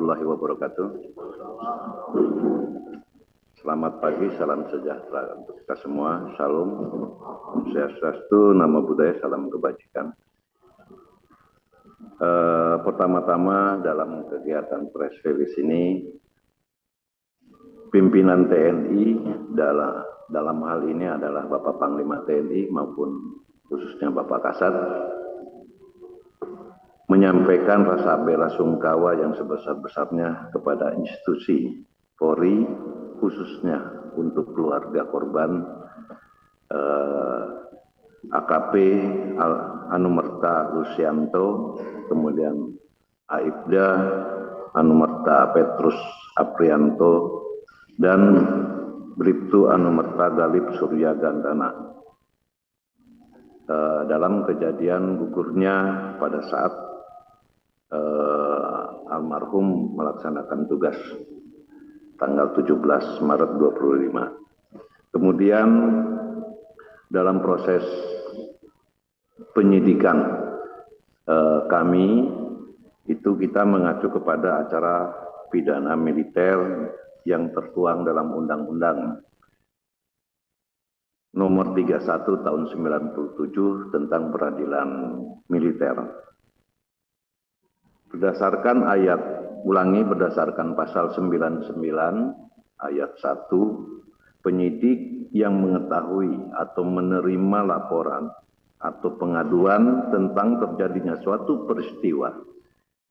warahmatullahi wabarakatuh. Selamat pagi, salam sejahtera untuk kita semua. Shalom, Om Swastiastu, Namo Buddhaya, salam kebajikan. Pertama-tama dalam kegiatan press release ini, pimpinan TNI dalam hal ini adalah Bapak Panglima TNI maupun khususnya Bapak Kasat, menyampaikan rasa bela sungkawa yang sebesar-besarnya kepada institusi Polri, khususnya untuk keluarga korban AKP Anumerta Lucianto, kemudian Aibda Anumerta Petrus Aprianto, dan Bribtu Anumerta Galib Surya Gandana dalam kejadian gugurnya pada saat almarhum melaksanakan tugas tanggal 17 Maret 25. Kemudian dalam proses penyidikan kami itu kita mengacu kepada acara pidana militer yang tertuang dalam Undang-Undang Nomor 31 Tahun 97 tentang Peradilan Militer. Berdasarkan berdasarkan pasal 99 ayat 1, penyidik yang mengetahui atau menerima laporan atau pengaduan tentang terjadinya suatu peristiwa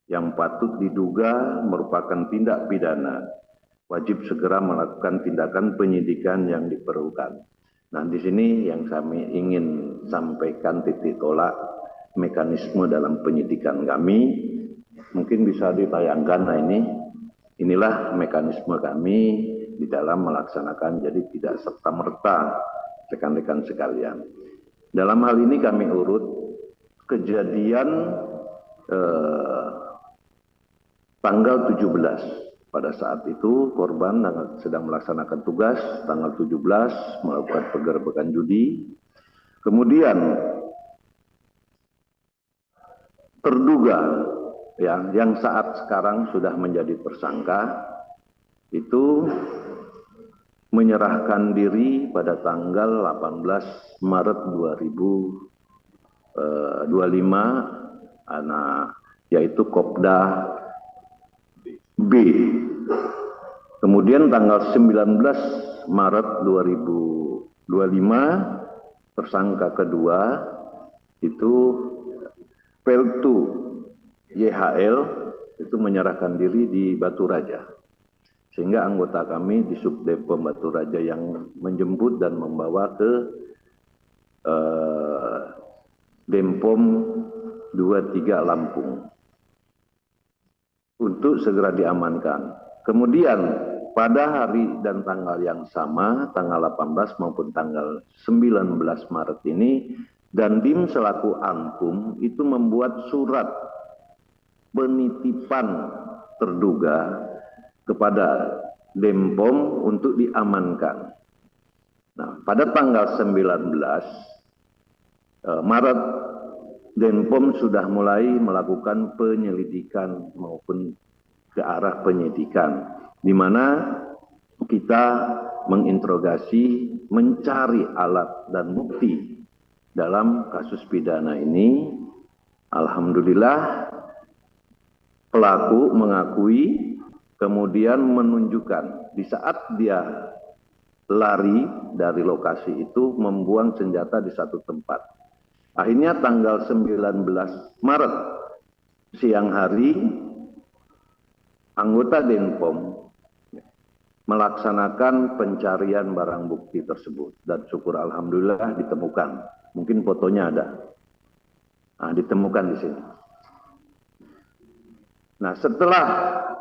yang patut diduga merupakan tindak pidana, wajib segera melakukan tindakan penyidikan yang diperlukan. Nah, di sini yang kami ingin sampaikan titik tolak mekanisme dalam penyidikan kami. Mungkin bisa ditayangkan. Nah, inilah mekanisme kami di dalam melaksanakan, jadi tidak serta-merta rekan-rekan sekalian. Dalam hal ini kami urut kejadian tanggal 17. Pada saat itu korban sedang melaksanakan tugas, tanggal 17 melakukan penggerbekan judi. Kemudian terduga yang saat sekarang sudah menjadi tersangka itu menyerahkan diri pada tanggal 18 Maret 2025, yaitu Kopda B. Kemudian tanggal 19 Maret 2025 tersangka kedua itu Peltu YHL itu menyerahkan diri di Batu Raja, sehingga anggota kami di Subdepom Batu Raja yang menjemput dan membawa ke Denpom 23 Lampung untuk segera diamankan. Kemudian pada hari dan tanggal yang sama, tanggal 18 maupun tanggal 19 Maret ini, Dandim selaku Ankum itu membuat surat penitipan terduga kepada Denpom untuk diamankan. Nah, pada tanggal 19 Maret, Denpom sudah mulai melakukan penyelidikan maupun ke arah penyidikan, di mana kita menginterogasi, mencari alat dan bukti dalam kasus pidana ini. Alhamdulillah pelaku mengakui, kemudian menunjukkan di saat dia lari dari lokasi itu membuang senjata di satu tempat. Akhirnya tanggal 19 Maret siang hari anggota Denpom melaksanakan pencarian barang bukti tersebut dan syukur alhamdulillah ditemukan. Mungkin fotonya ada. Nah, ditemukan di sini. Nah, setelah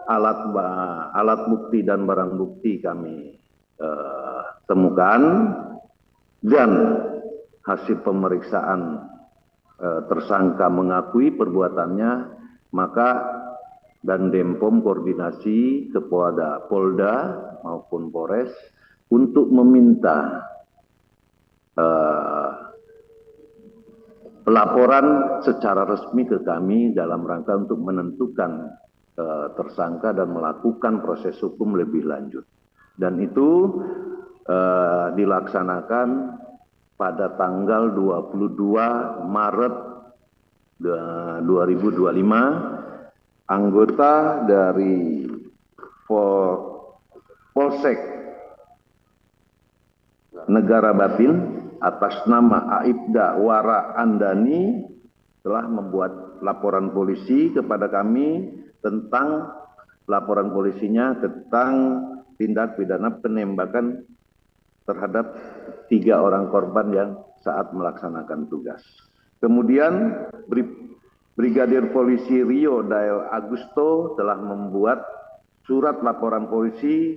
alat bukti dan barang bukti kami temukan dan hasil pemeriksaan tersangka mengakui perbuatannya, maka dan Denpom koordinasi kepada Polda maupun Polres untuk meminta pelaporan secara resmi ke kami dalam rangka untuk menentukan tersangka dan melakukan proses hukum lebih lanjut. Dan itu dilaksanakan pada tanggal 22 Maret 2025. Anggota dari Polsek Negara Batin atas nama Aibda Wara Andani telah membuat laporan polisi kepada kami tentang laporan polisinya tentang tindak pidana penembakan terhadap 3 orang korban yang saat melaksanakan tugas. Kemudian Brigadir Polisi Rio Dael Agusto telah membuat surat laporan polisi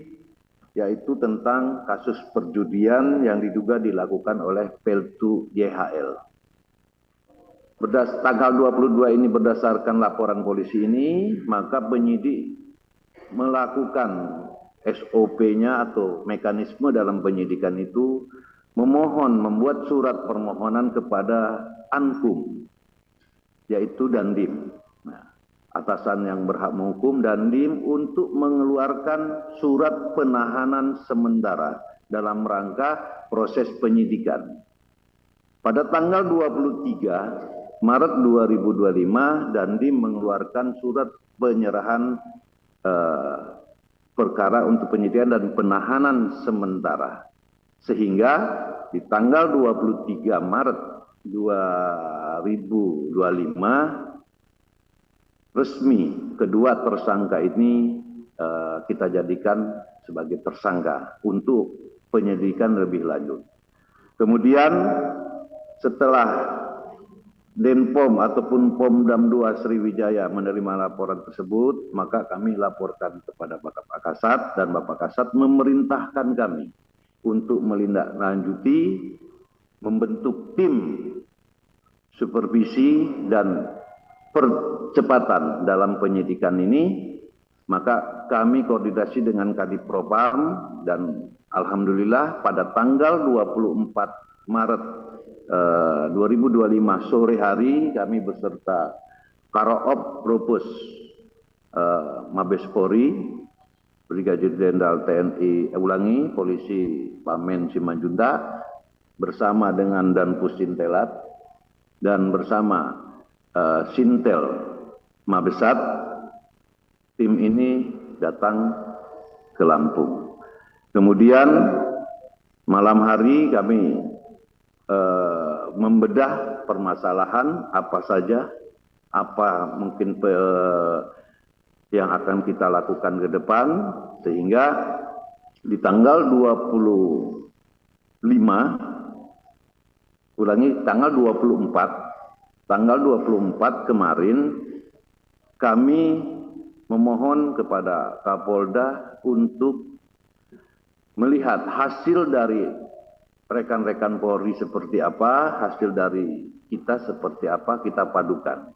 yaitu tentang kasus perjudian yang diduga dilakukan oleh Peltu YHL. Tanggal 22 ini berdasarkan laporan polisi ini, maka penyidik melakukan SOP-nya atau mekanisme dalam penyidikan itu membuat surat permohonan kepada Ankum, yaitu Dandim. Nah, atasan yang berhak menghukum Dandim untuk mengeluarkan surat penahanan sementara dalam rangka proses penyidikan. Pada tanggal 23 Maret 2025, Dandim mengeluarkan surat penyerahan perkara untuk penyidikan dan penahanan sementara. Sehingga di tanggal 23 Maret 2025, resmi kedua tersangka ini kita jadikan sebagai tersangka untuk penyelidikan lebih lanjut. Kemudian setelah Denpom ataupun Pomdam 2 Sriwijaya menerima laporan tersebut, maka kami laporkan kepada Bapak Kasat dan Bapak Kasat memerintahkan kami untuk melindaklanjuti membentuk tim supervisi dan percepatan dalam penyidikan ini. Maka kami koordinasi dengan Kadipropam dan alhamdulillah pada tanggal 24 Maret 2025 sore hari kami beserta Karoop Propus Mabes Polri, Brigadir Jenderal TNI Polisi Pamen Simanjuntak bersama dengan Danpus Sintelat dan bersama Sintel Mabesat, tim ini datang ke Lampung. Kemudian malam hari kami membedah permasalahan apa saja, apa mungkin yang akan kita lakukan ke depan, sehingga di tanggal 24 kemarin kami memohon kepada Kapolda untuk melihat hasil dari rekan-rekan Polri seperti apa, hasil dari kita seperti apa, kita padukan.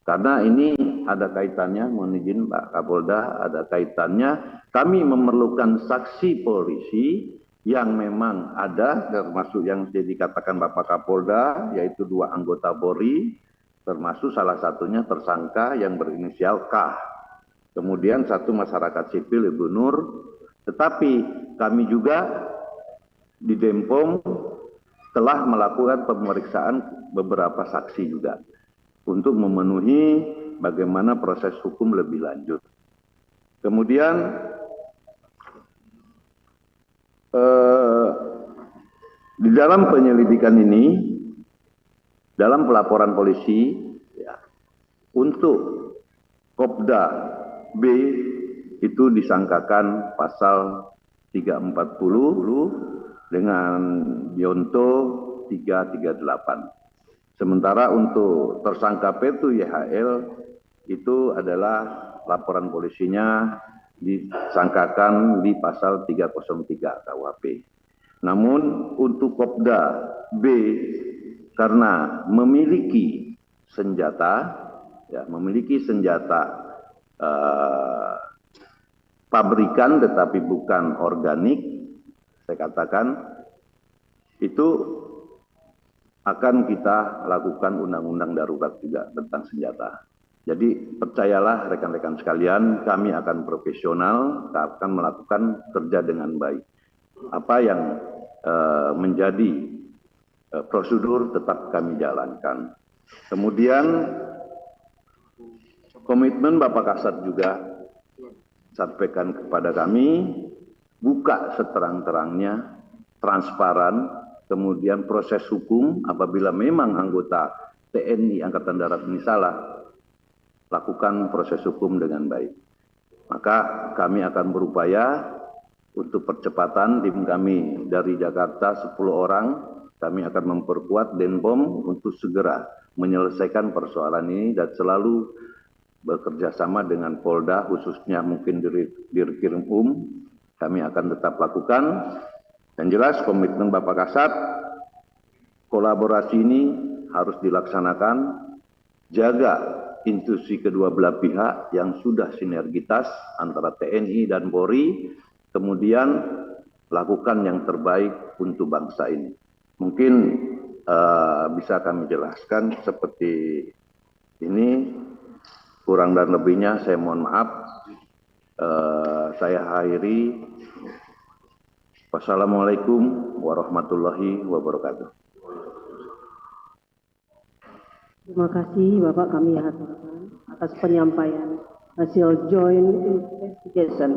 Karena ini ada kaitannya, mohon izin Pak Kapolda, ada kaitannya kami memerlukan saksi polisi yang memang ada, termasuk yang dikatakan Bapak Kapolda, yaitu 2 anggota Polri, termasuk salah satunya tersangka yang berinisial K. Kemudian 1 masyarakat sipil Ibu Nur, tetapi kami juga di Denpom telah melakukan pemeriksaan beberapa saksi juga untuk memenuhi bagaimana proses hukum lebih lanjut. Kemudian di dalam penyelidikan ini, dalam pelaporan polisi, ya, untuk Kopda B itu disangkakan pasal 340 dengan Yonto 338. Sementara untuk tersangka Peltu YHL itu adalah laporan polisinya disangkakan di pasal 303 KUHP. Namun untuk Kopda B karena memiliki senjata, ya, pabrikan tetapi bukan organik, saya katakan itu akan kita lakukan undang-undang darurat juga tentang senjata. Jadi percayalah rekan-rekan sekalian, kami akan profesional, akan melakukan kerja dengan baik. Apa yang menjadi prosedur tetap kami jalankan. Kemudian komitmen Bapak Kasat juga sampaikan kepada kami, buka seterang-terangnya, transparan, kemudian proses hukum apabila memang anggota TNI Angkatan Darat ini salah, lakukan proses hukum dengan baik. Maka kami akan berupaya untuk percepatan. Tim kami dari Jakarta 10 orang, kami akan memperkuat Denpom untuk segera menyelesaikan persoalan ini dan selalu bekerja sama dengan Polda, khususnya mungkin Dirkrim kami akan tetap lakukan. Dan jelas komitmen Bapak Kasat, kolaborasi ini harus dilaksanakan, jaga institusi kedua belah pihak yang sudah sinergitas antara TNI dan Polri, kemudian lakukan yang terbaik untuk bangsa ini. Mungkin bisa kami jelaskan seperti ini, kurang dan lebihnya saya mohon maaf. Saya akhiri. Wassalamualaikum warahmatullahi wabarakatuh. Terima kasih Bapak, kami haturkan atas penyampaian hasil joint investigation.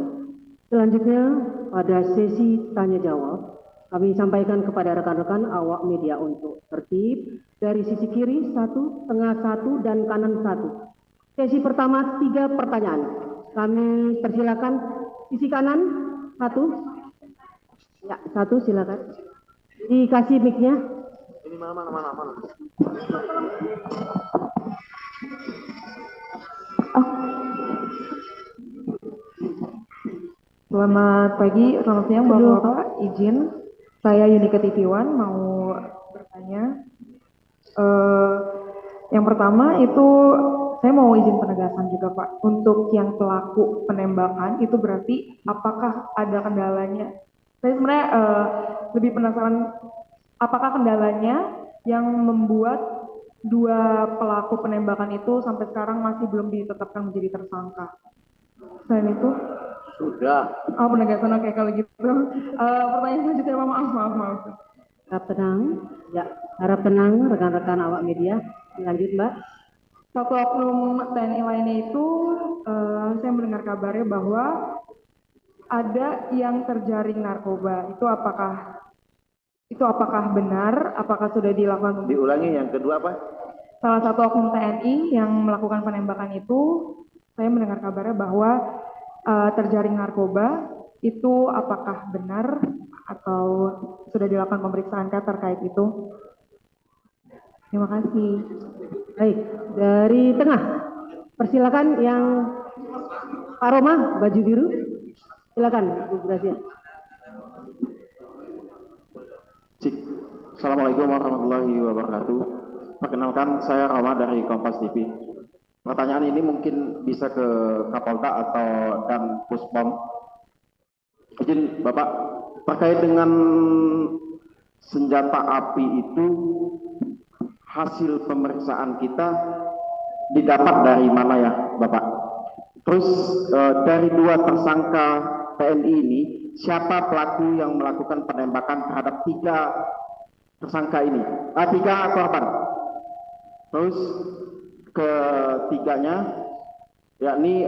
Selanjutnya pada sesi tanya jawab, kami sampaikan kepada rekan-rekan awak media untuk tertib dari sisi kiri 1, tengah 1, dan kanan 1. Sesi pertama 3 pertanyaan. Kami persilakan sisi kanan 1. Ya, 1 silakan. Dikasih mic-nya. Ini mana. Selamat pagi, selamat siang Bapak-Bapak. Izin, saya Yunika TV1 mau bertanya. Yang pertama itu saya mau izin penegasan juga Pak. Untuk yang pelaku penembakan itu berarti apakah ada kendalanya? Saya sebenarnya lebih penasaran apakah kendalanya yang membuat 2 pelaku penembakan itu sampai sekarang masih belum ditetapkan menjadi tersangka. Selain itu Sudah. Oh, penegasan, oke kalau gitu. Pertanyaan selanjutnya, maaf. Harap tenang, ya, harap tenang rekan-rekan awak media. Lanjut Mbak. Satu oknum TNI lainnya itu, saya mendengar kabarnya bahwa ada yang terjaring narkoba. Itu apakah benar? Apakah sudah dilakukan? Diulangi yang kedua apa? Salah satu oknum TNI yang melakukan penembakan itu, saya mendengar kabarnya bahwa terjaring narkoba. Itu apakah benar atau sudah dilakukan pemeriksaan terkait itu? Terima kasih. Baik, dari tengah. Persilakan yang Pak Roma, baju biru. Silakan, Bu Gracia. Assalamualaikum warahmatullahi wabarakatuh. Perkenalkan, saya Roma dari Kompas TV. Pertanyaan ini mungkin bisa ke Kapolda atau dan Puspom. Izin Bapak, terkait dengan senjata api itu, hasil pemeriksaan kita didapat dari mana ya Bapak? Terus dari 2 tersangka TNI ini, siapa pelaku yang melakukan penembakan terhadap 3 tersangka ini? 3 korban. Terus ketiganya, yakni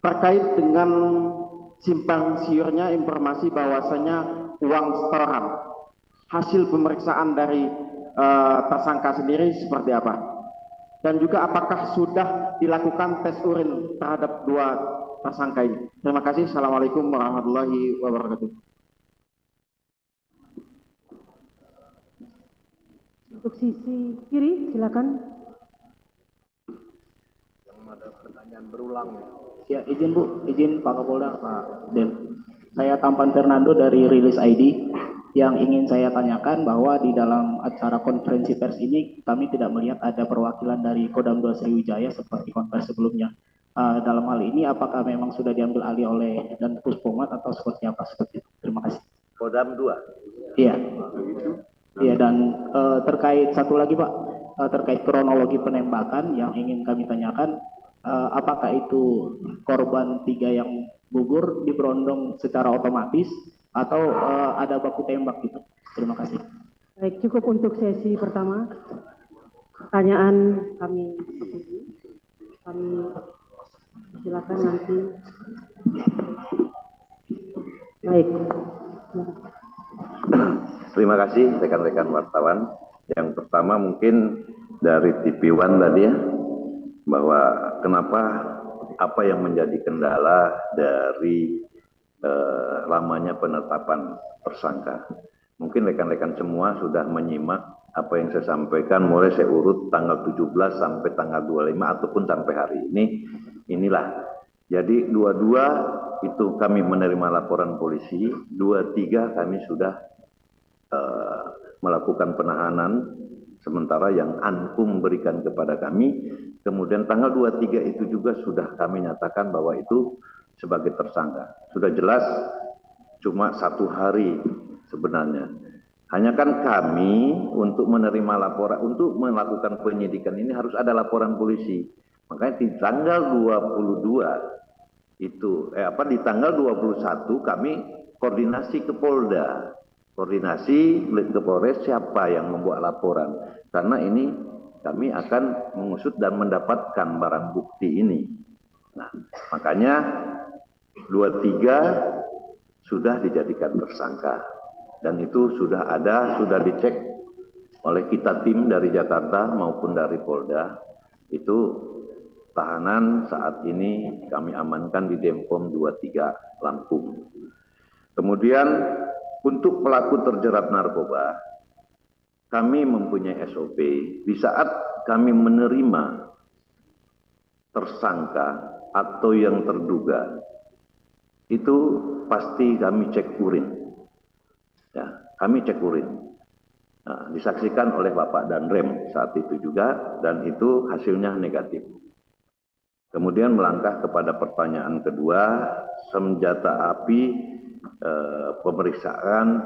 terkait dengan simpang siurnya informasi bahwasanya uang setoran. Hasil pemeriksaan dari tersangka sendiri seperti apa? Dan juga apakah sudah dilakukan tes urin terhadap 2 tersangka ini? Terima kasih. Assalamualaikum warahmatullahi wabarakatuh. Untuk sisi kiri, silakan. Yang ada pertanyaan berulang. Ya, izin Bu, izin Pak Kapolda, Pak Den. Saya Tampan Fernando dari Rilis ID. Yang ingin saya tanyakan bahwa di dalam acara konferensi pers ini kami tidak melihat ada perwakilan dari Kodam 2 Sriwijaya seperti konferensi sebelumnya. Dalam hal ini apakah memang sudah diambil alih oleh dan Puspomat atau seperti apa seperti itu? Terima kasih. Kodam 2. Iya. Iya, dan terkait satu lagi Pak, terkait kronologi penembakan yang ingin kami tanyakan, apakah itu korban 3 yang gugur diberondong secara otomatis atau ada baku tembak gitu? Terima kasih. Baik, cukup untuk sesi pertama. Pertanyaan kami silakan nanti. Baik. Terima kasih rekan-rekan wartawan. Yang pertama mungkin dari TV One tadi ya, bahwa kenapa apa yang menjadi kendala dari lamanya penetapan tersangka. Mungkin rekan-rekan semua sudah menyimak apa yang saya sampaikan, mulai saya urut tanggal 17 sampai tanggal 25 ataupun sampai hari ini. Inilah. Jadi 22 itu kami menerima laporan polisi, 23 kami sudah melakukan penahanan, sementara yang Ankum berikan kepada kami, kemudian tanggal 23 itu juga sudah kami nyatakan bahwa itu sebagai tersangka. Sudah jelas, cuma 1 hari sebenarnya. Hanya kan kami untuk menerima laporan, untuk melakukan penyidikan ini harus ada laporan polisi. Makanya di tanggal 22 itu, di tanggal 21 kami koordinasi ke Polda. Koordinasi ke Polres siapa yang membuat laporan. Karena ini kami akan mengusut dan mendapatkan barang bukti ini. Nah, makanya 23 sudah dijadikan tersangka. Dan itu sudah ada, sudah dicek oleh kita tim dari Jakarta maupun dari Polda. Itu tahanan saat ini kami amankan di Denpom 23 Lampung. Kemudian untuk pelaku terjerat narkoba, kami mempunyai SOP. Di saat kami menerima tersangka atau yang terduga, itu pasti kami cek urin. Ya, kami cek urin. Nah, disaksikan oleh Bapak dan Rem saat itu juga, dan itu hasilnya negatif. Kemudian melangkah kepada pertanyaan kedua, senjata api, pemeriksaan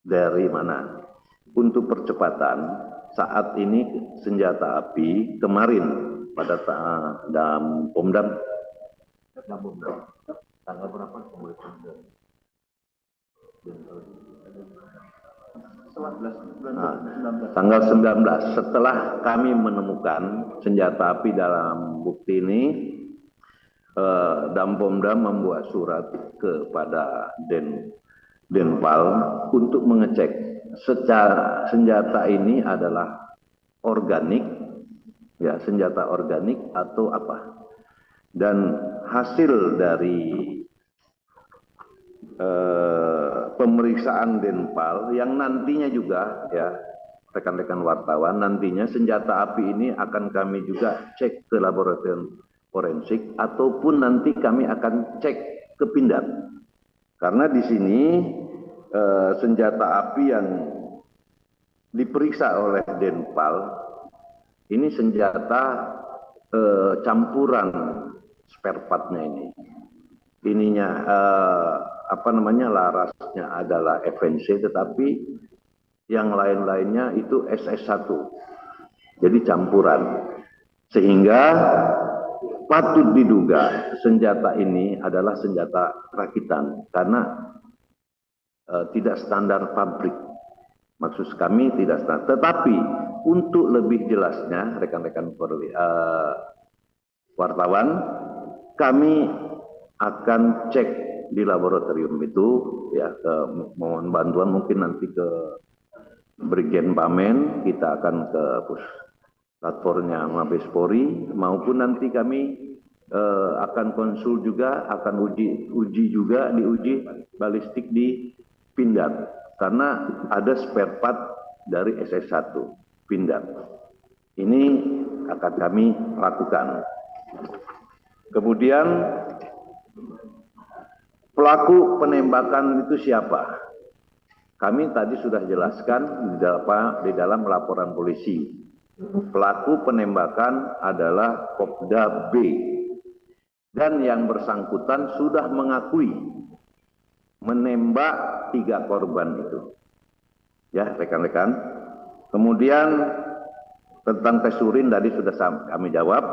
dari mana? Untuk percepatan, saat ini senjata api kemarin pada dalam Pomdam tanggal berapa? Tanggal 19 setelah kami menemukan senjata api dalam bukti ini, Dampomdam membuat surat kepada Denpal untuk mengecek secara senjata ini adalah organik, ya senjata organik atau apa. Dan hasil dari pemeriksaan Denpal yang nantinya juga ya rekan-rekan wartawan, nantinya senjata api ini akan kami juga cek ke laboratorium forensik ataupun nanti kami akan cek ke Pindad. Karena di sini senjata api yang diperiksa oleh Denpal ini senjata campuran spare partnya ini. Ininya larasnya adalah FNC, tetapi yang lain-lainnya itu SS1. Jadi campuran. Sehingga patut diduga senjata ini adalah senjata rakitan karena tidak standar pabrik. Maksud kami tidak standar. Tetapi untuk lebih jelasnya rekan-rekan wartawan, kami akan cek di laboratorium itu, ya mohon bantuan mungkin nanti ke Brigjen Pamen, kita akan ke platformnya Mabes Polri, maupun nanti kami akan konsul juga, akan uji juga, diuji balistik di Pindad, karena ada spare part dari SS1 Pindad. Ini akan kami lakukan. Kemudian pelaku penembakan itu siapa? Kami tadi sudah jelaskan di dalam laporan polisi. Pelaku penembakan adalah Kopda B. Dan yang bersangkutan sudah mengakui menembak 3 korban itu. Ya, rekan-rekan. Kemudian Tentang tes urin tadi sudah kami jawab.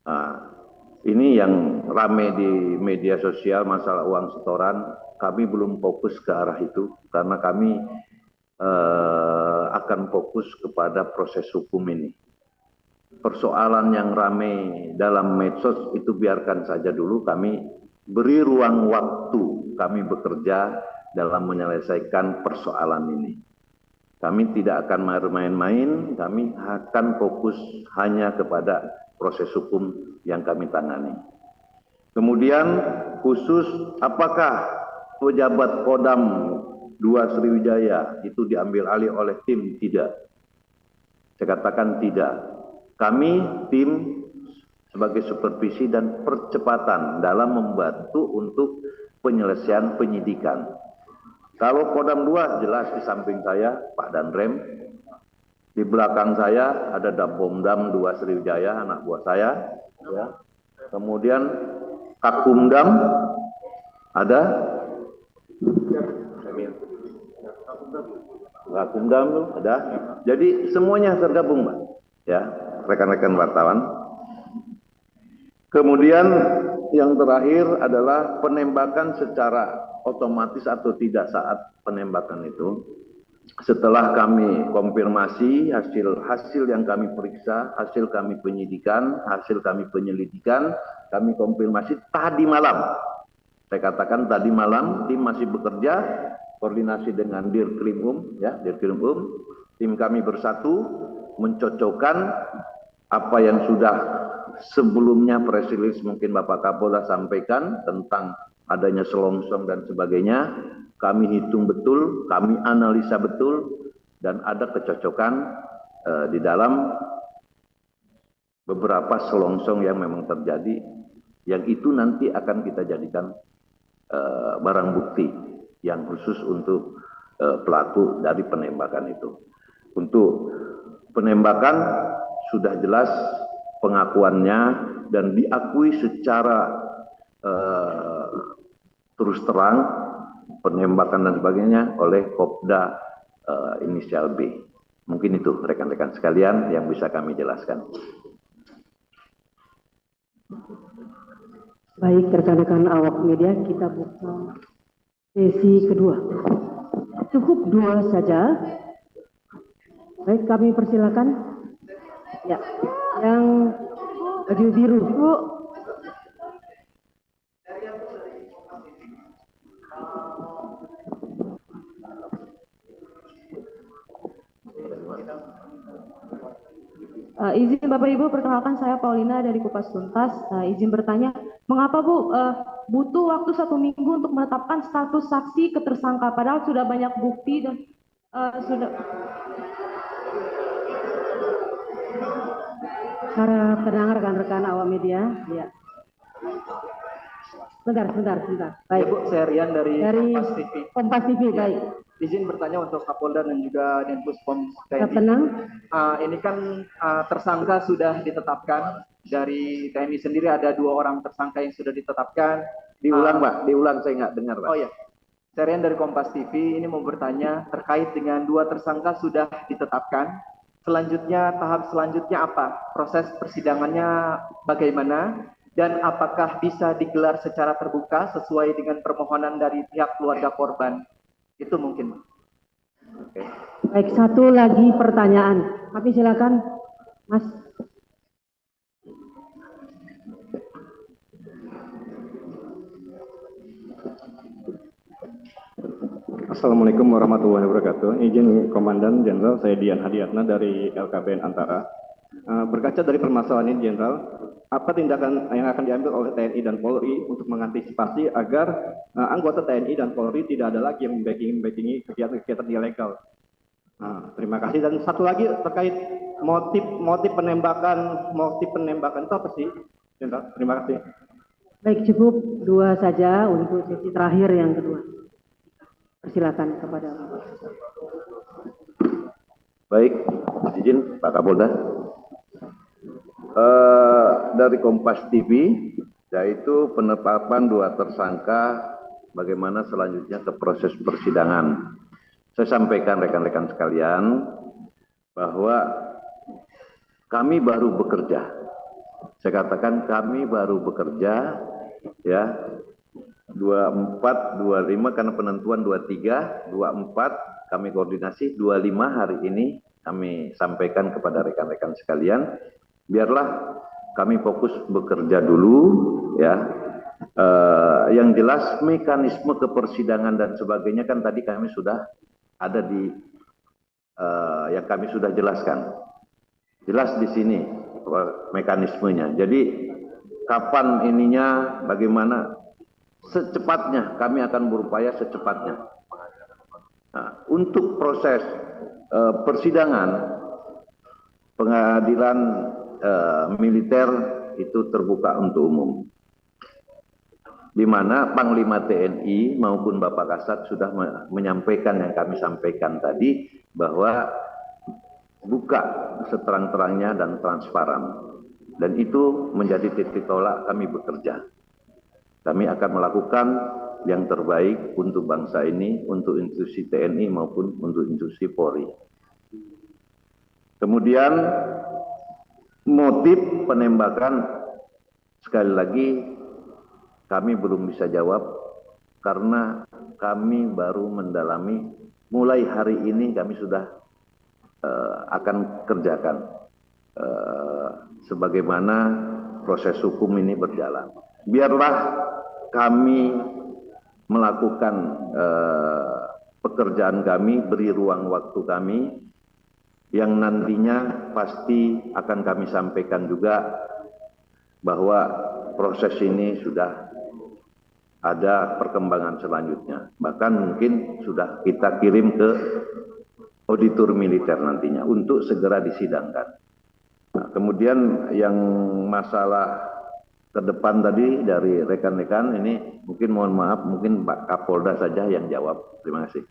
Nah, ini yang rame di media sosial masalah uang setoran. Kami belum fokus ke arah itu karena kami akan fokus kepada proses hukum ini. Persoalan yang rame dalam medsos itu biarkan saja dulu, kami beri ruang waktu kami bekerja dalam menyelesaikan persoalan ini. Kami tidak akan main-main, kami akan fokus hanya kepada proses hukum yang kami tangani. Kemudian khusus apakah pejabat Kodam 2 Sriwijaya itu diambil alih oleh tim? Tidak. Saya katakan tidak. Kami tim sebagai supervisi dan percepatan dalam membantu untuk penyelesaian penyidikan. Kalau Kodam 2 jelas di samping saya Pak Danrem, di belakang saya ada Dabomdam 2 Sriwijaya, anak buah saya, ya. Kemudian Kakumdam ada, Kakumdam ada. Jadi semuanya tergabung, Pak, ya, rekan-rekan wartawan. Kemudian yang terakhir adalah penembakan secara otomatis atau tidak saat penembakan itu. Setelah kami konfirmasi hasil yang kami periksa, hasil kami penyidikan, hasil kami penyelidikan, kami konfirmasi tadi malam. Saya katakan tadi malam tim masih bekerja, koordinasi dengan Dirkrimum, ya, Dirkrimum, tim kami bersatu mencocokkan apa yang sudah sebelumnya press release mungkin Bapak Kapolda sampaikan tentang adanya selongsong dan sebagainya. Kami hitung betul, kami analisa betul, dan ada kecocokan di dalam beberapa selongsong yang memang terjadi, yang itu nanti akan kita jadikan barang bukti yang khusus untuk pelaku dari penembakan itu. Untuk penembakan sudah jelas pengakuannya dan diakui secara terus terang penembakan dan sebagainya oleh Kopda inisial B. Mungkin itu rekan-rekan sekalian yang bisa kami jelaskan. Baik rekan-rekan awak media, kita buka sesi kedua. Cukup 2 saja. Baik, kami persilakan. Ya, yang baju biru, Bu. Izin Bapak Ibu, perkenalkan saya Paulina dari Kupas Tuntas. Izin bertanya, mengapa Bu butuh waktu 1 minggu untuk menetapkan status saksi ke tersangka, padahal sudah banyak bukti dan sudah. Para pendengar rekan-rekan awak media, ya. Sebentar. Baik. Ya, Bu, saya Rian dari Kompas TV. Kompas TV, baik. Izin bertanya untuk Kapolda dan juga Denpus Pom TNI. Tenang. Ini kan tersangka sudah ditetapkan. Dari TNI sendiri ada 2 orang tersangka yang sudah ditetapkan. Diulang, Pak, diulang, saya nggak dengar, Pak. Oh ya, saya Rian dari Kompas TV, ini mau bertanya terkait dengan 2 tersangka sudah ditetapkan. Selanjutnya, tahap selanjutnya apa? Proses persidangannya bagaimana? Dan apakah bisa digelar secara terbuka sesuai dengan permohonan dari pihak keluarga korban? Itu mungkin. Oke. Baik, satu lagi pertanyaan. Kami silakan, Mas. Assalamualaikum warahmatullahi wabarakatuh. Izin Komandan Jenderal, saya Dian Hadiatna dari LKBN Antara. Berkaca dari permasalahan ini, Jenderal, apa tindakan yang akan diambil oleh TNI dan Polri untuk mengantisipasi agar anggota TNI dan Polri tidak ada lagi yang membackingi kegiatan-kegiatan ilegal? Terima kasih. Dan satu lagi terkait motif penembakan itu apa sih, Jenderal? Terima kasih. Baik, cukup 2 saja untuk sesi terakhir yang kedua. Persilakan kepada Bapak. Baik, izin Pak Kapolda. Dari Kompas TV, yaitu penetapan 2 tersangka, bagaimana selanjutnya ke proses persidangan. Saya sampaikan rekan-rekan sekalian, bahwa kami baru bekerja. Saya katakan kami baru bekerja, ya, 24, 25 karena penentuan 23, 24 kami koordinasi, 25 hari ini kami sampaikan kepada rekan-rekan sekalian, biarlah kami fokus bekerja dulu, ya. Yang jelas mekanisme kepersidangan dan sebagainya kan tadi kami sudah ada di yang kami sudah jelaskan. Jelas di sini mekanismenya. Jadi kapan ininya, bagaimana, secepatnya kami akan berupaya secepatnya. Nah, untuk proses persidangan pengadilan militer itu terbuka untuk umum, di mana Panglima TNI maupun Bapak Kasat sudah menyampaikan yang kami sampaikan tadi, bahwa buka seterang-terangnya dan transparan, dan itu menjadi titik tolak kami bekerja. Kami akan melakukan yang terbaik untuk bangsa ini, untuk institusi TNI maupun untuk institusi Polri. Kemudian motif penembakan, sekali lagi kami belum bisa jawab karena kami baru mendalami. Mulai hari ini kami sudah akan kerjakan sebagaimana proses hukum ini berjalan. Biarlah kami melakukan pekerjaan kami, beri ruang waktu kami, yang nantinya pasti akan kami sampaikan juga bahwa proses ini sudah ada perkembangan selanjutnya. Bahkan mungkin sudah kita kirim ke auditor militer nantinya untuk segera disidangkan. Nah, kemudian yang masalah ke depan tadi dari rekan-rekan ini mungkin mohon maaf, mungkin Pak Kapolda saja yang jawab. Terima kasih.